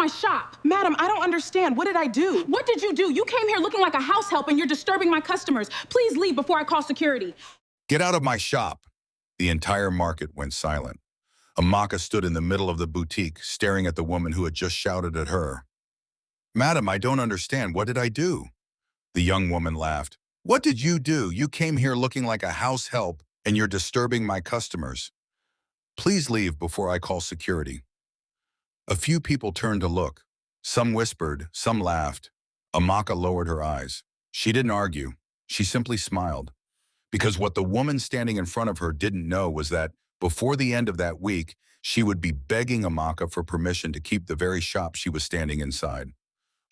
my shop. Madam, I don't understand. What did I do? What did you do? You came here looking like a house help and you're disturbing my customers. Please leave before I call security. Get out of my shop. The entire market went silent. Amaka stood in the middle of the boutique, staring at the woman who had just shouted at her. Madam, I don't understand. What did I do? The young woman laughed. What did you do? You came here looking like a house help and you're disturbing my customers. Please leave before I call security. A few people turned to look. Some whispered, some laughed. Amaka lowered her eyes. She didn't argue. She simply smiled. Because what the woman standing in front of her didn't know was that before the end of that week, she would be begging Amaka for permission to keep the very shop she was standing inside.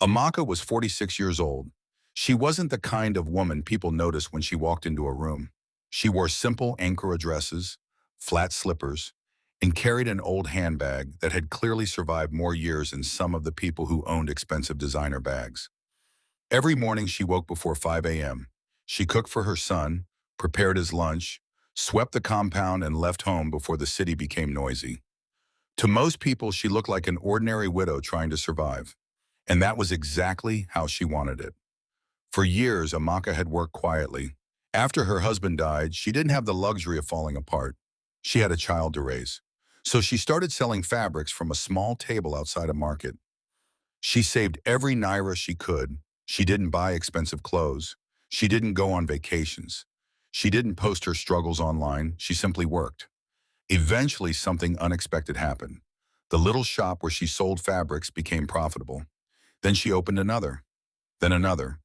Amaka was 46 years old. She wasn't the kind of woman people noticed when she walked into a room. She wore simple Ankara dresses, flat slippers, and carried an old handbag that had clearly survived more years than some of the people who owned expensive designer bags. Every morning she woke before 5 a.m. She cooked for her son, prepared his lunch, swept the compound, and left home before the city became noisy. To most people, she looked like an ordinary widow trying to survive. And that was exactly how she wanted it. For years, Amaka had worked quietly. After her husband died, she didn't have the luxury of falling apart. She had a child to raise. So she started selling fabrics from a small table outside a market. She saved every naira she could. She didn't buy expensive clothes. She didn't go on vacations. She didn't post her struggles online. She simply worked. Eventually, something unexpected happened. The little shop where she sold fabrics became profitable. Then she opened another, then another.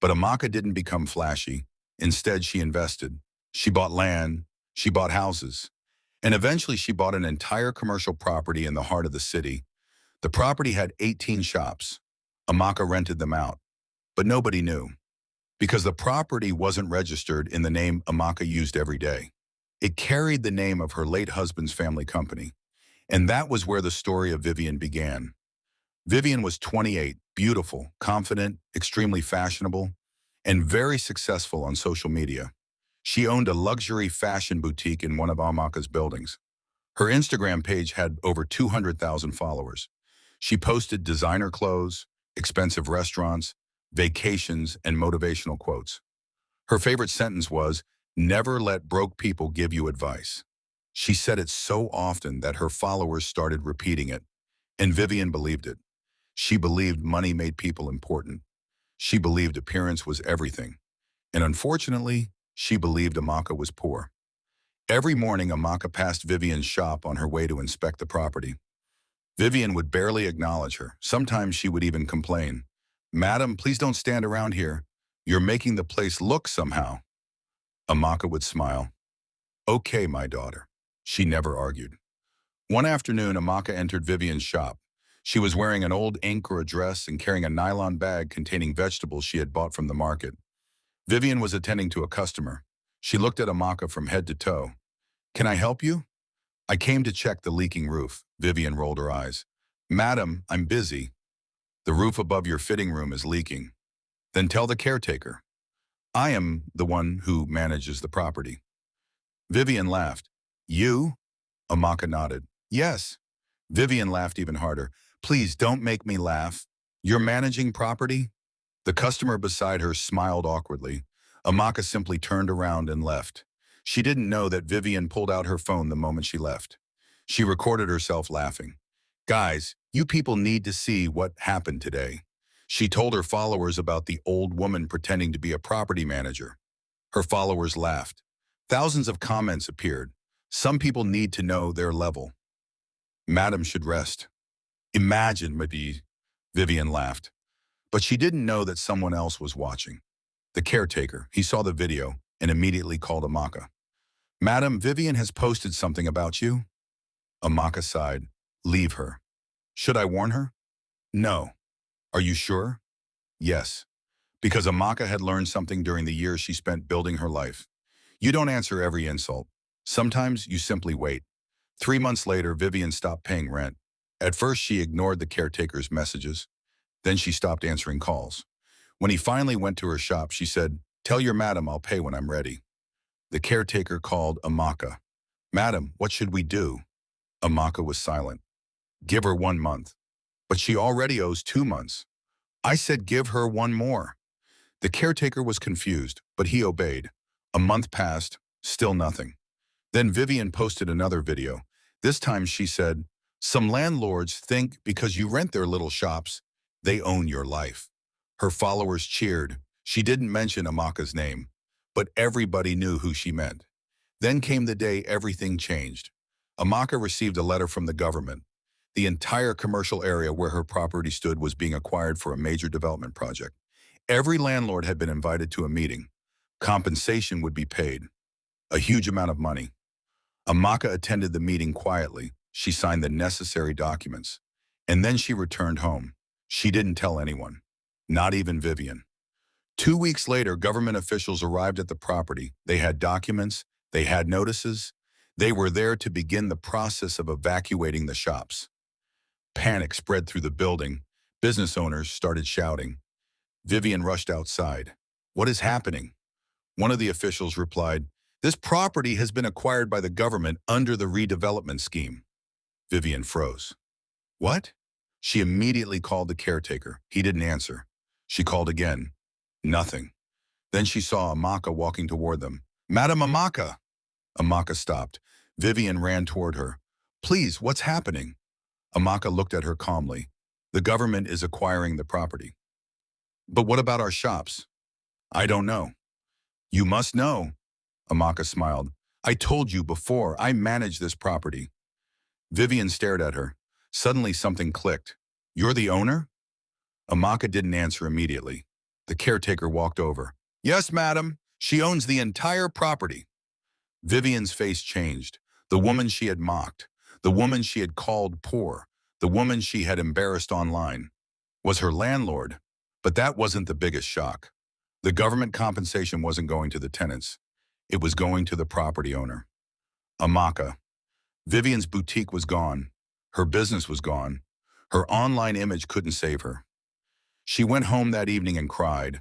But Amaka didn't become flashy. Instead, she invested. She bought land. She bought houses. And eventually, she bought an entire commercial property in the heart of the city. The property had 18 shops. Amaka rented them out. But nobody knew. Because the property wasn't registered in the name Amaka used every day. It carried the name of her late husband's family company. And that was where the story of Vivian began. Vivian was 28, beautiful, confident, extremely fashionable, and very successful on social media. She owned a luxury fashion boutique in one of Amaka's buildings. Her Instagram page had over 200,000 followers. She posted designer clothes, expensive restaurants, vacations, and motivational quotes. Her favorite sentence was, "Never let broke people give you advice." She said it so often that her followers started repeating it, and Vivian believed it. She believed money made people important. She believed appearance was everything. And unfortunately, she believed Amaka was poor. Every morning, Amaka passed Vivian's shop on her way to inspect the property. Vivian would barely acknowledge her. Sometimes she would even complain. "Madam, please don't stand around here. You're making the place look somehow." Amaka would smile. "Okay, my daughter." She never argued. One afternoon, Amaka entered Vivian's shop. She was wearing an old Ankara dress and carrying a nylon bag containing vegetables she had bought from the market. Vivian was attending to a customer. She looked at Amaka from head to toe. "Can I help you?" "I came to check the leaking roof." Vivian rolled her eyes. "Madam, I'm busy. The roof above your fitting room is leaking." "Then tell the caretaker." "I am the one who manages the property." Vivian laughed. "You?" Amaka nodded. "Yes." Vivian laughed even harder. "Please don't make me laugh. You're managing property?" The customer beside her smiled awkwardly. Amaka simply turned around and left. She didn't know that Vivian pulled out her phone the moment she left. She recorded herself laughing. "Guys, you people need to see what happened today." She told her followers about the old woman pretending to be a property manager. Her followers laughed. Thousands of comments appeared. Some people need to know their level. "Madam should rest." "Imagine, Madi." Vivian laughed. But she didn't know that someone else was watching. The caretaker, he saw the video and immediately called Amaka. "Madam, Vivian has posted something about you." Amaka sighed. "Leave her." "Should I warn her?" "No." "Are you sure?" "Yes." Because Amaka had learned something during the years she spent building her life. You don't answer every insult. Sometimes you simply wait. 3 months later, Vivian stopped paying rent. At first, she ignored the caretaker's messages. Then she stopped answering calls. When he finally went to her shop, she said, "Tell your madam I'll pay when I'm ready." The caretaker called Amaka. "Madam, what should we do?" Amaka was silent. "Give her 1 month." But she already owes 2 months. I said give her one more. The caretaker was confused, but he obeyed. A month passed, still nothing. Then Vivian posted another video. This time she said, some landlords think because you rent their little shops, they own your life. Her followers cheered. She didn't mention Amaka's name, but everybody knew who she meant. Then came the day everything changed. Amaka received a letter from the government. The entire commercial area where her property stood was being acquired for a major development project. Every landlord had been invited to a meeting. Compensation would be paid. A huge amount of money. Amaka attended the meeting quietly. She signed the necessary documents. And then she returned home. She didn't tell anyone. Not even Vivian. 2 weeks later, government officials arrived at the property. They had documents. They had notices. They were there to begin the process of evacuating the shops. Panic spread through the building. Business owners started shouting. Vivian rushed outside. What is happening? One of the officials replied, this property has been acquired by the government under the redevelopment scheme. Vivian froze. What? She immediately called the caretaker. He didn't answer. She called again. Nothing. Then she saw Amaka walking toward them. Madam Amaka! Amaka stopped. Vivian ran toward her. Please, what's happening? Amaka looked at her calmly. The government is acquiring the property. But what about our shops? I don't know. You must know. Amaka smiled. I told you before, I manage this property. Vivian stared at her. Suddenly something clicked. You're the owner? Amaka didn't answer immediately. The caretaker walked over. Yes, madam. She owns the entire property. Vivian's face changed. The woman she had mocked, the woman she had called poor, the woman she had embarrassed online, was her landlord. But that wasn't the biggest shock. The government compensation wasn't going to the tenants. It was going to the property owner. Amaka. Vivian's boutique was gone. Her business was gone. Her online image couldn't save her. She went home that evening and cried.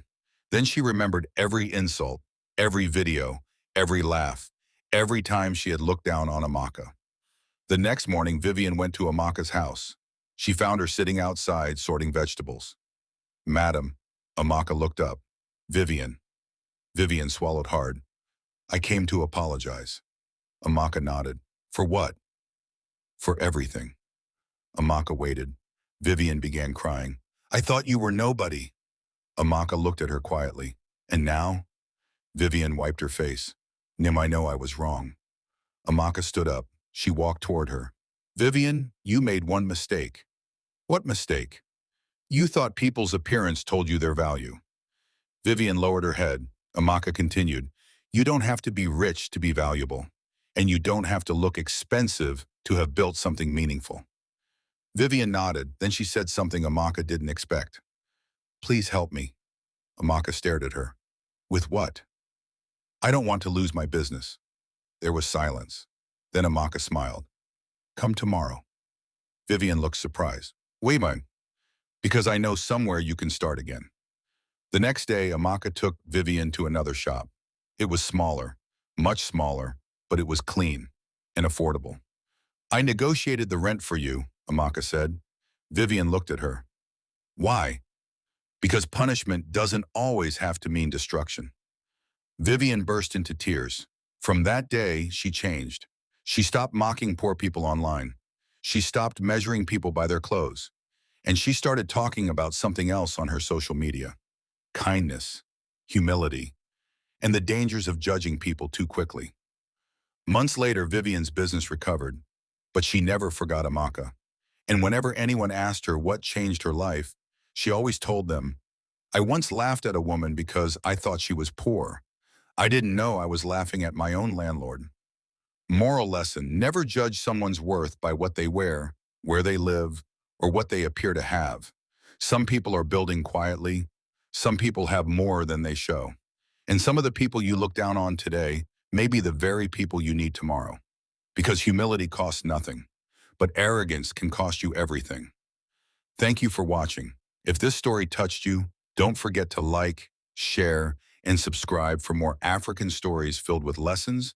Then she remembered every insult, every video, every laugh, every time she had looked down on Amaka. The next morning, Vivian went to Amaka's house. She found her sitting outside sorting vegetables. Madam, Amaka looked up. Vivian. Vivian swallowed hard. I came to apologize. Amaka nodded. For what? For everything. Amaka waited. Vivian began crying. I thought you were nobody. Amaka looked at her quietly. And now? Vivian wiped her face. Nim, I know I was wrong. Amaka stood up. She walked toward her. Vivian, you made one mistake. What mistake? You thought people's appearance told you their value. Vivian lowered her head. Amaka continued. You don't have to be rich to be valuable. And you don't have to look expensive to have built something meaningful. Vivian nodded. Then she said something Amaka didn't expect. Please help me. Amaka stared at her. With what? I don't want to lose my business. There was silence. Then Amaka smiled. Come tomorrow. Vivian looked surprised. Wait a minute. Because I know somewhere you can start again. The next day, Amaka took Vivian to another shop. It was smaller, much smaller, but it was clean and affordable. I negotiated the rent for you, Amaka said. Vivian looked at her. Why? Because punishment doesn't always have to mean destruction. Vivian burst into tears. From that day, she changed. She stopped mocking poor people online. She stopped measuring people by their clothes. And she started talking about something else on her social media. Kindness, humility, and the dangers of judging people too quickly. Months later, Vivian's business recovered, but she never forgot Amaka. And whenever anyone asked her what changed her life, she always told them, I once laughed at a woman because I thought she was poor. I didn't know I was laughing at my own landlord. Moral lesson, never judge someone's worth by what they wear, where they live, or what they appear to have. Some people are building quietly. Some people have more than they show. And some of the people you look down on today may be the very people you need tomorrow. Because humility costs nothing, but arrogance can cost you everything. Thank you for watching. If this story touched you, don't forget to like, share, and subscribe for more African stories filled with lessons,